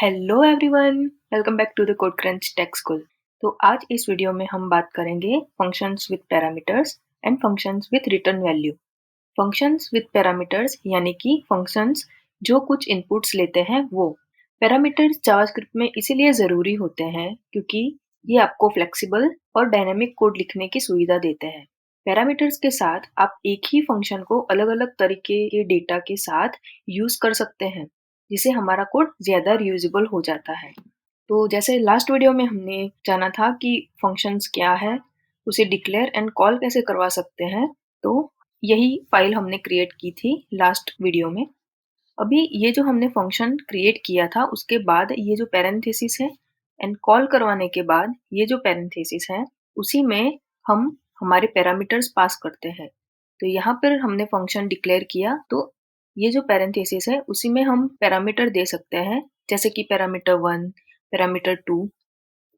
Hello everyone, welcome back to the code crunch tech school. तो आज इस video में हम बात करेंगे functions with parameters and functions with return value. Functions with parameters यानी कि फंक्शंस जो कुछ इनपुट्स लेते हैं वो। पैरामीटर्स जावास्क्रिप्ट में इसीलिए ज़रूरी होते हैं क्योंकि ये आपको फ्लेक्सिबल और डायनेमिक कोड लिखने की सुविधा देते हैं। पैरामीटर्स के साथ आप एक ही फंक्शन को अलग-अलग तरीके के डेटा के साथ यूज़ कर सकते हैं, जिससे हमारा कोड ज़्यादा रीयूजेबल हो जाता है। तो जैसे लास्ट वीडियो में हमने जाना था कि फंक्शंस क्या है, उसे डिक्लेयर एंड कॉल कैसे करवा सकते हैं, तो यही फाइल हमने क्रिएट की थी लास्ट वीडियो में। अभी ये जो हमने फंक्शन क्रिएट किया था उसके बाद ये जो पैरेंथेसिस है एंड कॉल करवाने के बाद ये जो पैरेंथेसिस है उसी में हम हमारे पैरामीटर्स पास करते हैं। तो यहाँ पर हमने फंक्शन डिक्लेयर किया तो ये जो पैरेंथेसिस है उसी में हम पैरामीटर दे सकते हैं, जैसे कि पैरामीटर 1, पैरामीटर 2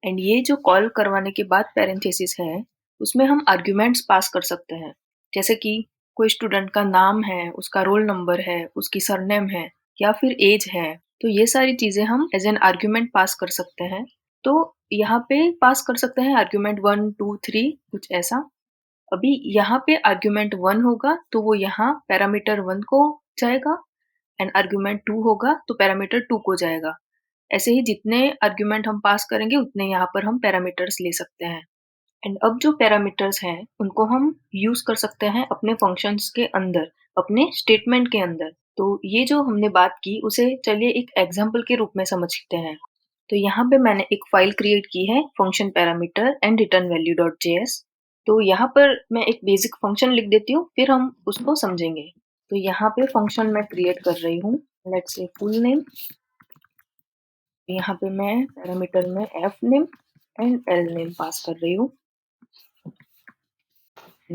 एंड ये जो कॉल करवाने के बाद पैरेंथेसिस है उसमें हम आर्ग्यूमेंट्स पास कर सकते हैं, जैसे कि कोई स्टूडेंट का नाम है, उसका रोल नंबर है, उसकी सरनेम है या फिर एज है। तो ये सारी चीजें हम एज एन आर्ग्यूमेंट पास कर सकते हैं। तो यहाँ पे पास कर सकते हैं आर्ग्यूमेंट 1, 2, 3 कुछ ऐसा। अभी यहाँ पे आर्ग्यूमेंट 1 होगा तो वो यहाँ पैरामीटर 1 को जाएगा एंड आर्ग्यूमेंट 2 होगा तो पैरामीटर 2 को जाएगा। ऐसे ही जितने आर्ग्यूमेंट हम पास करेंगे उतने यहाँ पर हम पैरामीटर्स ले सकते हैं। एंड अब जो पैरामीटर्स हैं उनको हम यूज कर सकते हैं अपने फंक्शंस के अंदर, अपने स्टेटमेंट के अंदर। तो ये जो हमने बात की उसे चलिए एक एग्जाम्पल के रूप में समझते हैं। तो यहाँ पे मैंने एक फाइल क्रिएट की है function parameter and return value dot JS. तो यहाँ पर मैं एक बेसिक फंक्शन लिख देती हूँ, फिर हम उसको समझेंगे। तो यहाँ पे फंक्शन मैं क्रिएट कर रही हूँ, लेट्स से फुल नेम। यहाँ पे मैं पैरामीटर में F name and L name pass कर रही हूँ।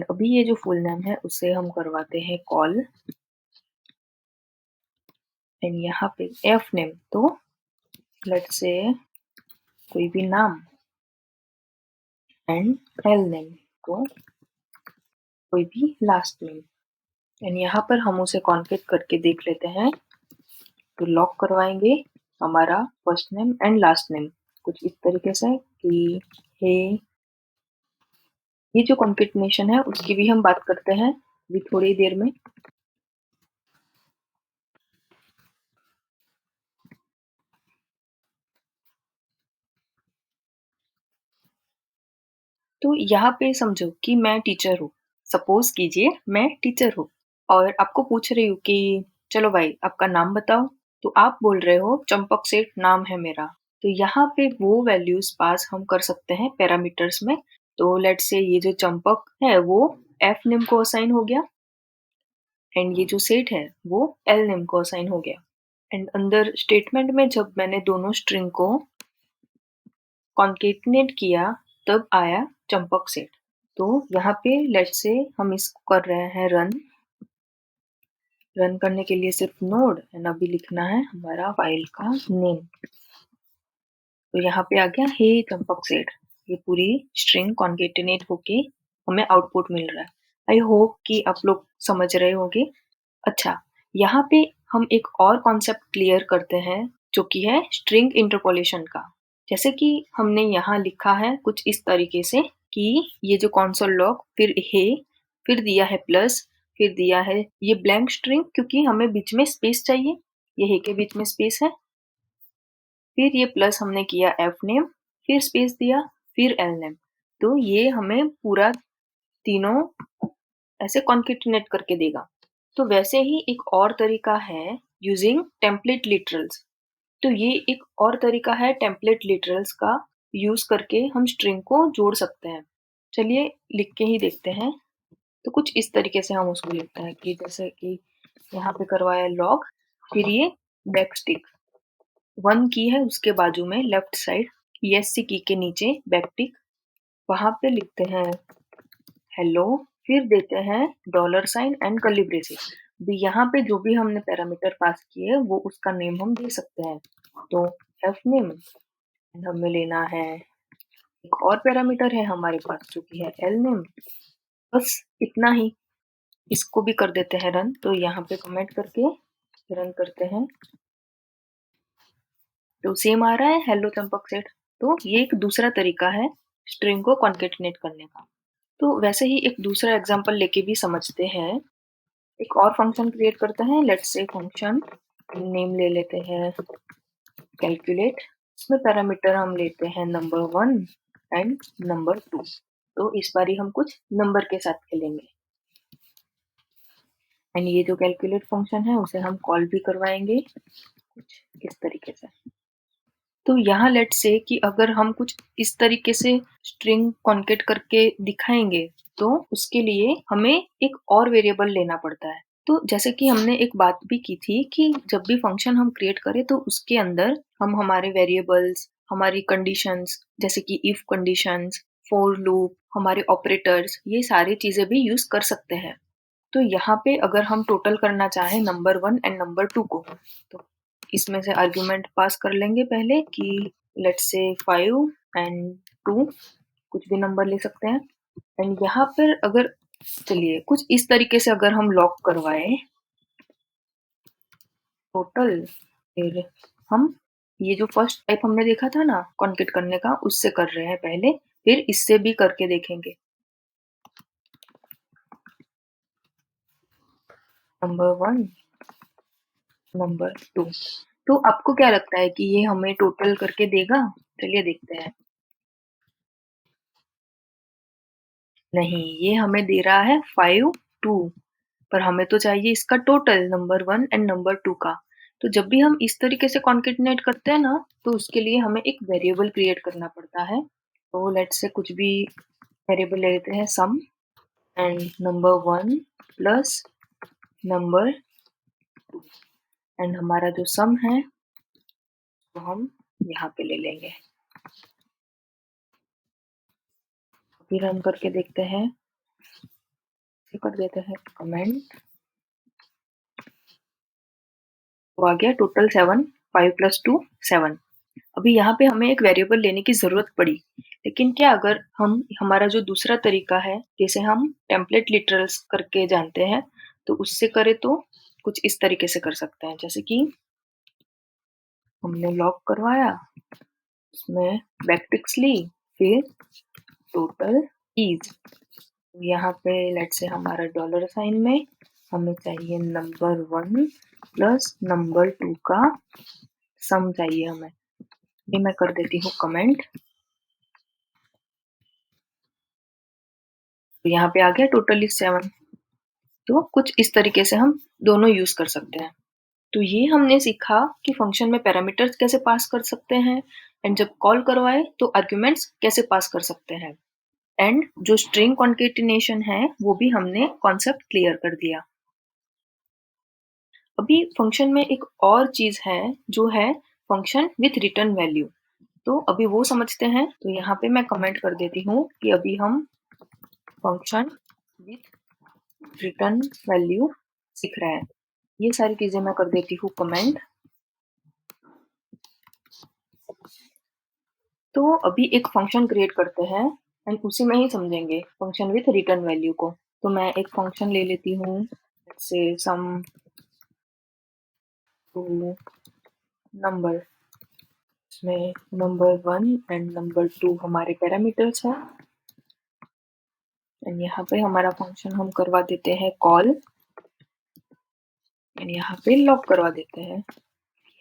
अभी ये जो फुल नेम है उसे हम करवाते हैं कॉल एंड यहाँ पे एफ नेम तो लेट्स से कोई भी नाम एंड एल नेम तो कोई भी लास्ट नेम एंड यहाँ पर हम उसे कॉन्केट करके देख लेते हैं। तो लॉक करवाएंगे हमारा first name and last name कुछ इस तरीके से कि हे। ये जो कॉन्केटनेशन है उसकी भी हम बात करते हैं अभी थोड़ी देर में। तो यहाँ पे समझो कि मैं टीचर हूँ। सपोज कीजिए मैं टीचर हूँ और आपको पूछ रही हूँ कि चलो भाई आपका नाम बताओ। तो आप बोल रहे हो चंपक सेठ नाम है मेरा। तो यहाँ पे वो वैल्यूज पास हम कर सकते हैं पैरामीटर्स में। तो लेट्स से ये जो चंपक है वो एफ नेम को असाइन हो गया एंड ये जो सेठ है वो एल नेम को असाइन हो गया। एंड अंदर स्टेटमेंट में जब मैंने दोनों स्ट्रिंग को कॉन्केटिनेट किया तब आया चंपक सेट। तो यहाँ पे लेट्स से हम इसको कर रहे हैं रन करने के लिए सिर्फ नोड एंड अभी लिखना है हमारा फाइल का नेम। तो यहाँ पे आ गया हे चंपक सेट। ये पूरी स्ट्रिंग कॉन्केटिनेट होके हमें आउटपुट मिल रहा है। आई होप कि आप लोग समझ रहे होंगे। अच्छा, यहाँ पे हम एक और कॉन्सेप्ट क्लियर करते हैं जो कि है स्ट्रिंग इंटरपोलेशन का। जैसे कि हमने यहाँ लिखा है कुछ इस तरीके से कि ये जो कंसोल लॉग फिर हे फिर दिया है प्लस फिर दिया है ये ब्लैंक स्ट्रिंग क्योंकि हमें बीच में स्पेस चाहिए। ये हे के बीच में स्पेस है, फिर ये प्लस हमने किया एफ नेम फिर स्पेस दिया फिर एल नेम। तो ये हमें पूरा तीनों ऐसे कॉन्केटिनेट करके देगा। तो वैसे ही एक और तरीका है यूजिंग टेम्पलेट लिटरल्स। तो ये एक और तरीका है टेम्पलेट लिटरल्स का यूज करके हम स्ट्रिंग को जोड़ सकते हैं। चलिए लिख के ही देखते हैं। तो कुछ इस तरीके से हम उसको लिखते हैं कि जैसे कि यहाँ पे करवाया लॉग फिर ये बैकस्टिक 1 की है उसके बाजू में लेफ्ट साइड ESC की के नीचे बैकटिक वहां पे लिखते हैं हेलो फिर देते हैं dollar sign and curly braces. भी यहाँ पे जो भी हमने पैरामीटर पास किए वो उसका नेम हम दे सकते हैं। तो एफ नेम हमें लेना है, एक और पैरामीटर है हमारे पास जो कि है एल नेम। बस इतना ही। इसको भी कर देते हैं रन। तो यहाँ पे कमेंट करके रन करते हैं। तो सेम आ रहा है हेलो चंपक सेठ। तो ये एक दूसरा तरीका है स्ट्रिंग को कॉन्केटिनेट करने का। तो वैसे ही एक दूसरा एग्जांपल लेके भी समझते हैं। एक और फंक्शन क्रिएट करते हैं, लेट्स से फंक्शन नेम ले लेते हैं कैलकुलेट। इसमें पैरामीटर हम लेते हैं नंबर 1 एंड नंबर 2। तो इस बारी हम कुछ नंबर के साथ खेलेंगे एंड ये जो कैलकुलेट फंक्शन है उसे हम कॉल भी करवाएंगे कुछ इस तरीके से। तो यहाँ लेट्स से कि अगर हम कुछ इस तरीके से स्ट्रिंग कॉन्केट करके दिखाएंगे तो उसके लिए हमें एक और वेरिएबल लेना पड़ता है। तो जैसे कि हमने एक बात भी की थी कि जब भी फंक्शन हम क्रिएट करें तो उसके अंदर हम हमारे वेरिएबल्स, हमारी कंडीशंस जैसे कि इफ कंडीशंस, फॉर लूप, हमारे ऑपरेटर्स, ये सारी चीजें भी यूज कर सकते हैं। तो यहाँ पे अगर हम टोटल करना चाहें नंबर 1 एंड नंबर 2 को, तो इसमें से आर्ग्यूमेंट पास कर लेंगे पहले कि लेट्स से 5 एंड 2, कुछ भी नंबर ले सकते हैं। एंड यहाँ पर अगर चलिए कुछ इस तरीके से अगर हम लॉक करवाए टोटल, फिर हम ये जो फर्स्ट टाइप हमने देखा था ना कॉन्केट करने का, उससे कर रहे हैं पहले, फिर इससे भी करके देखेंगे नंबर 1 नंबर 2। तो आपको क्या लगता है कि ये हमें टोटल करके देगा? चलिए देखते हैं। नहीं, ये हमें दे रहा है 5 2, पर हमें तो चाहिए इसका टोटल नंबर 1 एंड नंबर 2 का। तो जब भी हम इस तरीके से कॉन्केटिनेट करते हैं ना, तो उसके लिए हमें एक वेरिएबल क्रिएट करना पड़ता है। तो लेट्स से कुछ भी वेरिएबल ले लेते हैं sum and number 1 plus number 2 and हमारा जो सम है वो हम यहाँ पे ले लेंगे। फिर रन करके देखते हैं, कर देते हैं कमेंट। तो आ गया टोटल 7, 5 प्लस 2 7। अभी यहाँ पे हमें एक वेरिएबल लेने की जरूरत पड़ी, लेकिन क्या अगर हम हमारा जो दूसरा तरीका है जैसे हम टेम्पलेट लिटरल्स करके जानते हैं, तो उससे करें तो कुछ इस तरीके से कर सकते हैं। जैसे कि हमने लॉक करवाया, उसमें बैकटिक्स ली, फिर टोटल कीज। यहाँ पे लेट से हमारा डॉलर साइन में हमें चाहिए नंबर 1 प्लस नंबर 2 का सम चाहिए हमें। ये मैं कर देती हूँ कमेंट। तो यहाँ पे आ गया टोटल इज 7। तो कुछ इस तरीके से हम दोनों यूज कर सकते हैं। तो ये हमने सीखा कि फंक्शन में पैरामीटर्स कैसे पास कर सकते हैं एंड जब कॉल करवाए तो आर्ग्यूमेंट्स कैसे पास कर सकते हैं, एंड जो स्ट्रिंग कॉन्केटिनेशन है वो भी हमने कॉन्सेप्ट क्लियर कर दिया। अभी फंक्शन में एक और चीज है जो है फंक्शन विथ रिटर्न वैल्यू। तो अभी वो समझते हैं। तो यहाँ पे मैं कमेंट कर देती हूँ कि अभी हम फंक्शन विथ रिटर्न वैल्यू सीख रहे हैं। ये सारी चीजें मैं कर देती हूँ कमेंट। तो अभी एक फंक्शन क्रिएट करते हैं एंड उसी में ही समझेंगे फंक्शन विथ रिटर्न वैल्यू को। तो मैं एक फंक्शन ले लेती हूँ से सम टू नंबर, इसमें नंबर 1 एंड नंबर 2 हमारे पैरामीटर्स हैं एंड यहाँ पे हमारा फंक्शन हम करवा देते हैं कॉल एंड यहाँ पे लॉक करवा देते हैं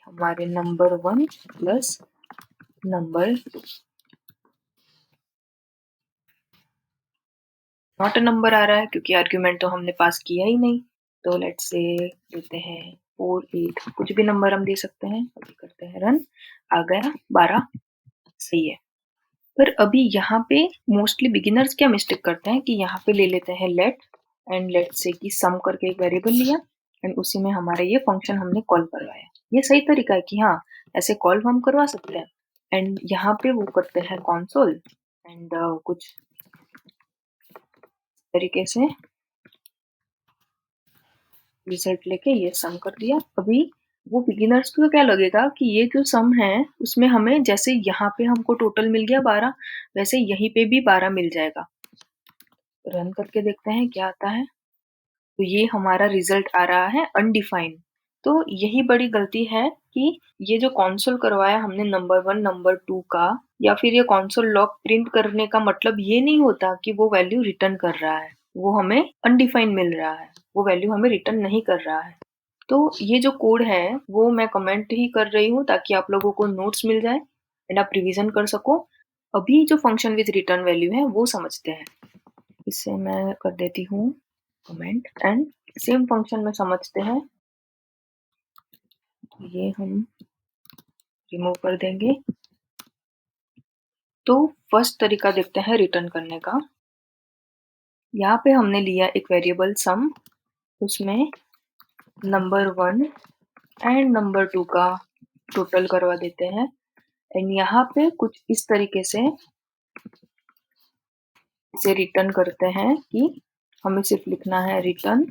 हमारे number 1 plus number 2। Not a number आ रहा है क्योंकि आर्ग्यूमेंट तो हमने पास किया ही नहीं। तो लेट्स से देते हैं 4 8, कुछ भी नंबर हम दे सकते हैं। अभी करते हैं रन, आ गया 12, सही है। पर अभी यहाँ पे मोस्टली बिगिनर्स क्या मिस्टेक करते हैं कि यहाँ पे ले लेते हैं लेट एंड लेट से कि सम करके एक वेरिएबल लिया एंड उसी में हमारा ये फंक्शन हमने कॉल करवाया। ये सही तरीका है कि हाँ ऐसे कॉल हम करवा सकते हैं। एंड यहाँ पे वो करते हैं कॉन्सोल एंड कुछ तरीके से रिजल्ट लेके ये सम कर दिया। अभी वो बिगिनर्स को क्या लगेगा कि ये जो सम है उसमें हमें जैसे यहाँ पे हमको टोटल मिल गया 12, वैसे यहीं पे भी 12 मिल जाएगा। रन करके देखते हैं क्या आता है। तो ये हमारा रिजल्ट आ रहा है अनडिफाइंड। तो यही बड़ी गलती है कि ये जो कंसोल करवाया हमने नंबर 1, नंबर 2 का, या फिर ये कंसोल लॉग प्रिंट करने का मतलब ये नहीं होता कि वो वैल्यू रिटर्न कर रहा है। वो हमें अनडिफाइंड मिल रहा है, वो वैल्यू हमें रिटर्न नहीं कर रहा है। तो ये जो कोड है वो मैं कमेंट ही कर रही हूँ ताकि आप लोगों को नोट्स मिल जाए एंड आप रिवीजन कर सको। अभी जो फंक्शन विद रिटर्न वैल्यू है वो समझते हैं। इसे मैं कर देती हूँ कमेंट एंड सेम फंक्शन में समझते हैं। ये हम रिमूव कर देंगे। तो फर्स्ट तरीका देखते हैं रिटर्न करने का। यहाँ पे हमने लिया एक वेरिएबल सम, उसमें नंबर 1 एंड नंबर 2 का टोटल करवा देते हैं एंड यहाँ पे कुछ इस तरीके से इसे रिटर्न करते हैं कि हमें सिर्फ लिखना है रिटर्न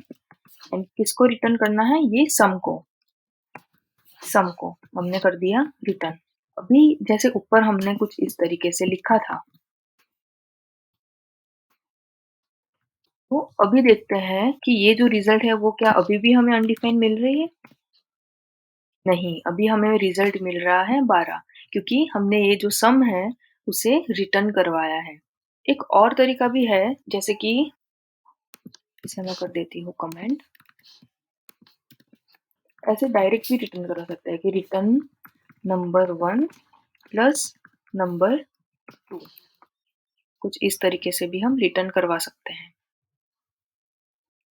एंड किसको रिटर्न करना है, ये सम को हमने कर दिया रिटर्न। अभी जैसे ऊपर हमने कुछ इस तरीके से लिखा था, तो अभी देखते हैं कि ये जो रिजल्ट है वो क्या अभी भी हमें अनडिफाइंड मिल रही है? नहीं, अभी हमें रिजल्ट मिल रहा है 12, क्योंकि हमने ये जो सम है उसे रिटर्न करवाया है। एक और तरीका भी है, जैसे कि इसे मैं कर देती हूँ कमेंट। ऐसे डायरेक्ट भी रिटर्न करा सकते हैं कि रिटर्न नंबर 1 प्लस नंबर 2, कुछ इस तरीके से भी हम रिटर्न करवा सकते हैं।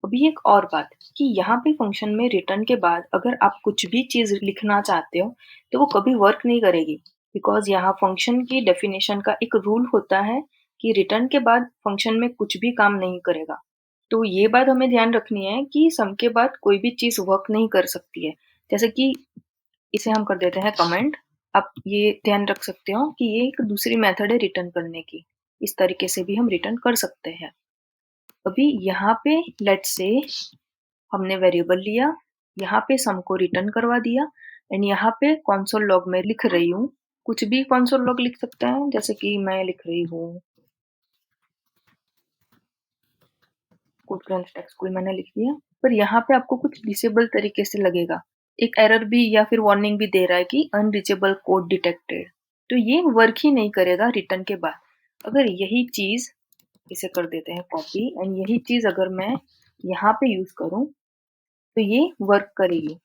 अभी एक और बात कि यहाँ पे फंक्शन में रिटर्न के बाद अगर आप कुछ भी चीज लिखना चाहते हो तो वो कभी वर्क नहीं करेगी, बिकॉज यहाँ फंक्शन की डेफिनेशन का एक रूल होता है कि रिटर्न के बाद फंक्शन में कुछ भी काम नहीं करेगा। तो ये बात हमें ध्यान रखनी है कि सम के बाद कोई भी चीज वर्क नहीं कर सकती है। जैसे कि इसे हम कर देते हैं कमेंट। आप ये ध्यान रख सकते हो कि ये एक दूसरी मेथड है रिटर्न करने की, इस तरीके से भी हम रिटर्न कर सकते हैं। अभी यहाँ पे लेट्स से हमने वेरिएबल लिया, यहाँ पे सम को रिटर्न करवा दिया एंड यहाँ पे कंसोल लॉग में लिख रही हूँ, कुछ भी कंसोल लॉग लिख सकते हैं, जैसे कि मैं लिख रही हूँ कोडक्रेंच टेक्स्ट स्कूल मैंने लिख दिया। पर यहाँ पे आपको कुछ डिसेबल तरीके से लगेगा, एक एरर भी या फिर वार्निंग भी दे रहा है कि अनरीचेबल कोड डिटेक्टेड। तो ये वर्क ही नहीं करेगा रिटर्न के बाद। अगर यही चीज, इसे कर देते हैं कॉपी एंड यही चीज अगर मैं यहाँ पे यूज करूँ तो ये वर्क करेगी।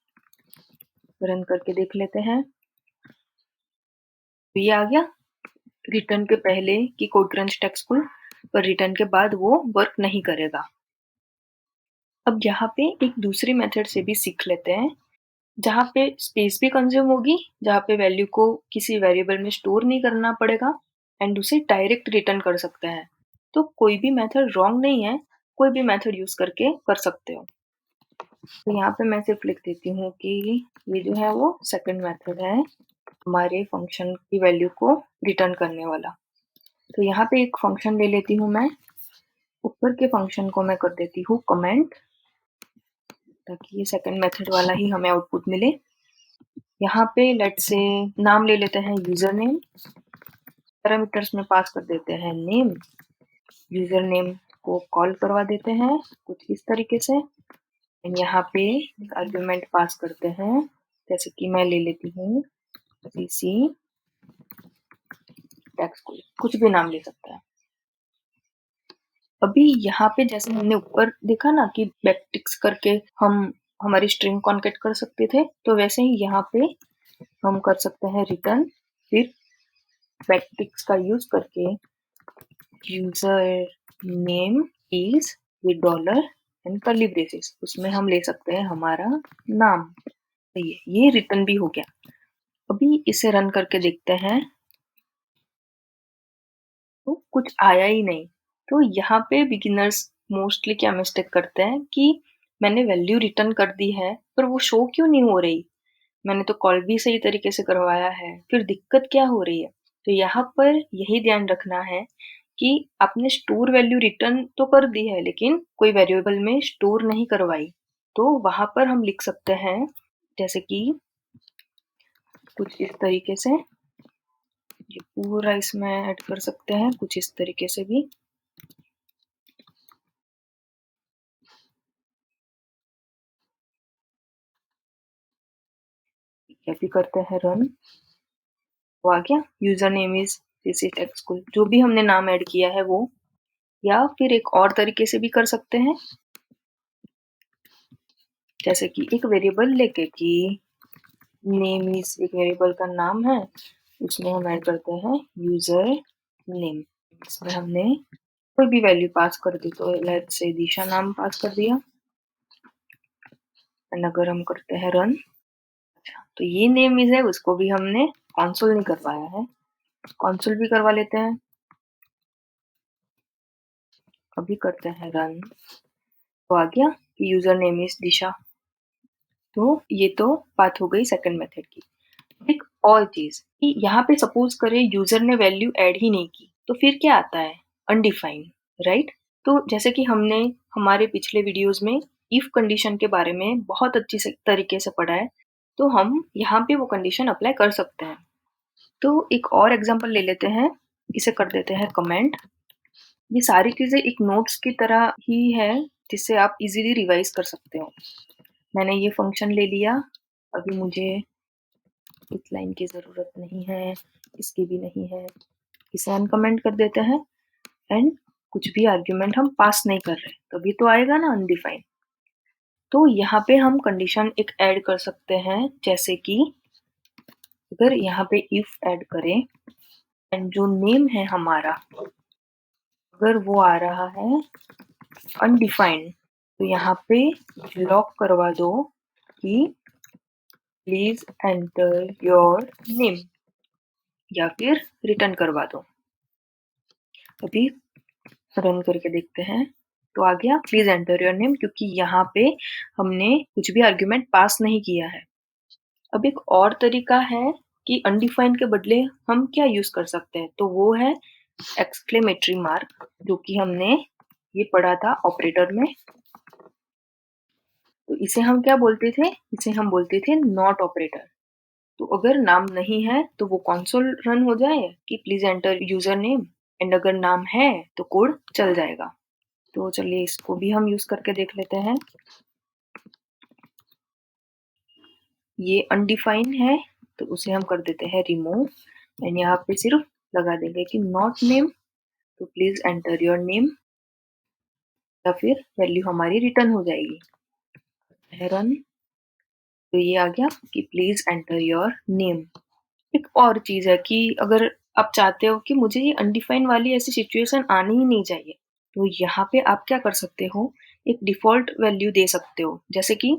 रन करके देख लेते हैं। तो ये आ गया रिटर्न के पहले की कोडक्रेंच टेक्स्ट स्कूल, पर रिटर्न के बाद वो वर्क नहीं करेगा। अब यहाँ पे एक दूसरी मेथड से भी सीख लेते हैं, जहाँ पे स्पेस भी कंज्यूम होगी, जहाँ पे वैल्यू को किसी वेरिएबल में स्टोर नहीं करना पड़ेगा एंड उसे डायरेक्ट रिटर्न कर सकते हैं। तो कोई भी मेथड रॉन्ग नहीं है, कोई भी मेथड यूज करके कर सकते हो। तो यहाँ पे मैं सिर्फ लिख देती हूँ कि ये जो है वो सेकंड मेथड है हमारे फंक्शन की वैल्यू को रिटर्न करने वाला। तो यहाँ पे एक फंक्शन ले लेती हूँ मैं, ऊपर के फंक्शन को मैं कर देती हूँ कमेंट, ताकि ये सेकंड मेथड वाला ही हमें आउटपुट मिले। यहाँ पे लेट्स से नाम ले लेते हैं यूजर नेम, पैरामीटर्स में पास कर देते हैं नेम, यूजर नेम को कॉल करवा देते हैं कुछ इस तरीके से एंड यहाँ पे आर्ग्यूमेंट पास करते हैं, जैसे कि मैं ले लेती हूँ सीसी टेक्स्ट, कुछ भी नाम ले सकते हैं। अभी यहाँ पे जैसे हमने ऊपर देखा ना कि बैकटिक्स करके हम हमारी स्ट्रिंग कॉन्केट कर सकते थे, तो वैसे ही यहाँ पे हम कर सकते हैं रिटर्न, फिर बैकटिक्स का यूज करके user name is with dollar and curly braces, उसमें हम ले सकते हैं हमारा नाम। ये रिटर्न भी हो गया। अभी इसे रन करके देखते हैं, तो कुछ आया ही नहीं। तो यहाँ पे बिगिनर्स मोस्टली क्या मिस्टेक करते हैं कि मैंने वैल्यू रिटर्न कर दी है पर वो शो क्यों नहीं हो रही, मैंने तो कॉल भी सही तरीके से करवाया है, फिर दिक्कत क्या हो रही है। तो यहाँ पर यही ध्यान रखना है कि आपने स्टोर वैल्यू रिटर्न तो कर दी है लेकिन कोई वेरिएबल में स्टोर नहीं करवाई। तो वहां पर हम लिख सकते हैं जैसे कि कुछ इस तरीके से, ये पूरा इसमें ऐड कर सकते हैं कुछ इस तरीके से भी। या फिर करते हैं रन, तो आ गया user name is CC take school, जो भी हमने नाम ऐड किया है वो। या फिर एक और तरीके से भी कर सकते हैं, जैसे कि एक वेरिएबल लेके कि नेम इज एक वेरिएबल का नाम है, उसमें हम ऐड करते हैं यूजर नेम। इसमें हमने कोई भी वैल्यू पास कर दी, तो लेट्स से दिशा नाम पास कर दिया। एंड अगर हम करते हैं रन, तो ये नेम इज है, उसको भी हमने कंसोल नहीं करवाया है, कंसोल भी करवा लेते हैं। अभी करते हैं रन, तो आ गया कि यूजर नेम इज दिशा। तो ये तो बात हो गई सेकंड मेथड की। एक और चीज कि यहाँ पे सपोज करें यूजर ने वैल्यू ऐड ही नहीं की, तो फिर क्या आता है? Undefined, right? तो जैसे कि हमने हमारे पिछले वीडियोस में इफ कंडीशन के बारे में बहुत अच्छी से तरीके से पढ़ा है, तो हम यहाँ पे वो कंडीशन अप्लाई कर सकते हैं। तो एक और एग्जांपल ले लेते हैं, इसे कर देते हैं कमेंट। ये सारी चीजें एक नोट्स की तरह ही है, जिससे आप इजीली रिवाइज कर सकते हो। मैंने ये फंक्शन ले लिया, अभी मुझे इस लाइन की जरूरत नहीं है, इसकी भी नहीं है, इसे अनकमेंट कर देते हैं। एंड कुछ भी आर्ग्यूमेंट हम पास नहीं कर रहे, तभी तो आएगा ना अनडिफाइंड। तो यहाँ पे हम कंडीशन एक ऐड कर सकते हैं, जैसे कि अगर यहाँ पे इफ ऐड करें एंड जो नेम है हमारा, अगर वो आ रहा है अनडिफाइंड, तो यहाँ पे लॉक करवा दो कि प्लीज एंटर योर नेम, या फिर रिटर्न करवा दो। अभी रन करके देखते हैं, तो आ गया प्लीज एंटर योर नेम, क्योंकि यहाँ पे हमने कुछ भी आर्ग्यूमेंट पास नहीं किया है। अब एक और तरीका है कि अनडिफाइंड के बदले हम क्या यूज कर सकते हैं, तो वो है एक्सक्लेमेटरी मार्क, जो कि हमने ये पढ़ा था ऑपरेटर में। तो इसे हम क्या बोलते थे? इसे हम बोलते थे नॉट ऑपरेटर। तो अगर नाम नहीं है तो वो कंसोल रन हो जाए कि please enter user name, and अगर नाम है तो कोड चल जाएगा। तो चलिए इसको भी हम यूज करके देख लेते हैं। ये अनडिफाइंड है, तो उसे हम कर देते हैं रिमूव, एंड यहाँ पे सिर्फ लगा देंगे कि नॉट नेम, तो प्लीज एंटर योर नेम, या फिर वैल्यू हमारी रिटर्न हो जाएगी। रन, तो ये आ गया कि प्लीज एंटर योर नेम। एक और चीज है कि अगर आप चाहते हो कि मुझे ये अनडिफाइंड वाली ऐसी सिचुएशन आनी ही नहीं चाहिए, तो यहाँ पे आप क्या कर सकते हो, एक डिफॉल्ट वैल्यू दे सकते हो। जैसे कि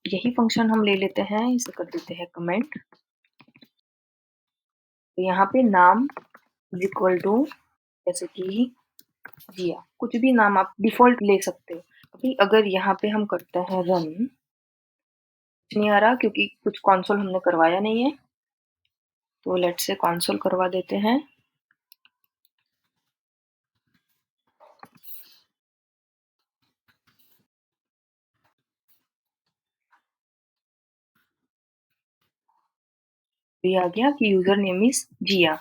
यही फंक्शन हम ले लेते हैं, इसे कर देते हैं कमेंट। तो यहाँ पे नाम इज इक्वल टू, जैसे कि जिया, कुछ भी नाम आप डिफॉल्ट ले सकते हो। अभी अगर यहाँ पे हम करते हैं रन, कुछ नहीं आ रहा क्योंकि कुछ कंसोल हमने करवाया नहीं है, तो लेट से कंसोल करवा देते हैं। ये आ गया कि यूजर नेम इज जिया,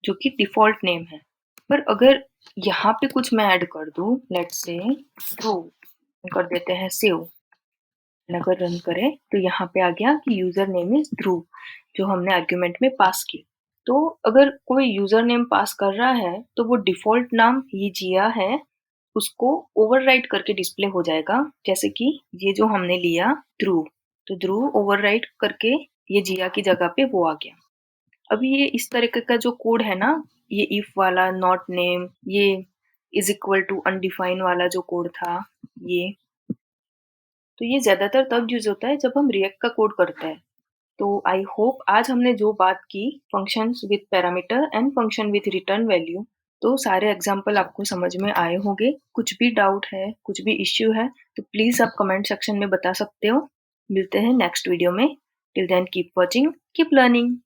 जो कि डिफॉल्ट नेम है। पर अगर यहाँ पे कुछ मैं ऐड कर दूं, लेट्स से ट्रू, कर देते हैं सेव, अगर रन करें तो यहाँ पे आ गया कि यूजर नेम इज ध्रुव, जो हमने आर्ग्यूमेंट में पास की। तो अगर कोई यूजर नेम पास कर रहा है, तो वो डिफॉल्ट नाम ये जिया है, उसको ओवरराइट करके डिस्प्ले हो जाएगा। जैसे कि ये जो हमने लिया ध्रुव, तो ध्रुव ओवरराइट करके ये जिया की जगह पे वो आ गया। अभी ये इस तरीके का जो कोड है ना, ये इफ वाला, नॉट नेम, ये इज इक्वल टू अनडिफाइन वाला जो कोड था, ये तो ये ज्यादातर तब यूज होता है जब हम रिएक्ट का कोड करते हैं। तो आई होप आज हमने जो बात की functions with parameter and function with return value, तो सारे एग्जाम्पल आपको समझ में आए होंगे। कुछ भी डाउट है, कुछ भी इश्यू है, तो प्लीज आप कमेंट सेक्शन में बता सकते हो। मिलते हैं नेक्स्ट वीडियो में। Till then keep watching, keep learning.